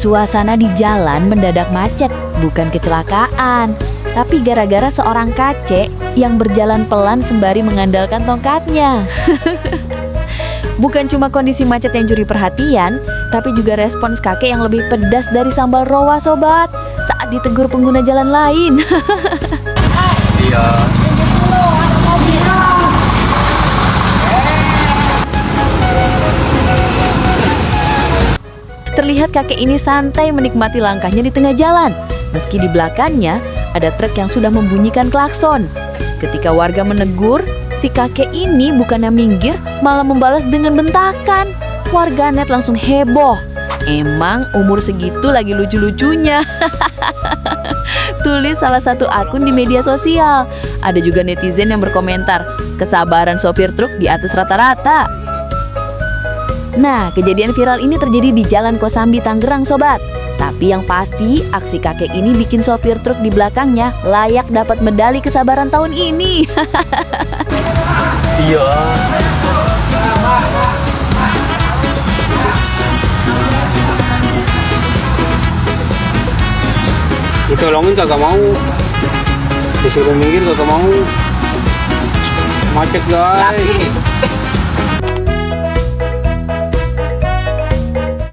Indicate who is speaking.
Speaker 1: Suasana di jalan mendadak macet, bukan kecelakaan, tapi gara-gara seorang kakek yang berjalan pelan sembari mengandalkan tongkatnya. Bukan cuma kondisi macet yang curi perhatian, tapi juga respons kakek yang lebih pedas dari sambal roa sobat saat ditegur pengguna jalan lain.
Speaker 2: Iya.
Speaker 1: Terlihat kakek ini santai menikmati langkahnya di tengah jalan, meski di belakangnya ada truk yang sudah membunyikan klakson. Ketika warga menegur, si kakek ini bukannya minggir, malah membalas dengan bentakan. Warganet langsung heboh. Emang umur segitu lagi lucu-lucunya. Tulis salah satu akun di media sosial. Ada juga netizen yang berkomentar, kesabaran sopir truk di atas rata-rata. Nah, kejadian viral ini terjadi di Jalan Kosambi, Tangerang, sobat. Tapi yang pasti, aksi kakek ini bikin sopir truk di belakangnya layak dapat medali kesabaran tahun ini.
Speaker 2: Iya. Ditolongin kagak mau. Disuruh minggir kagak mau. Macet guys.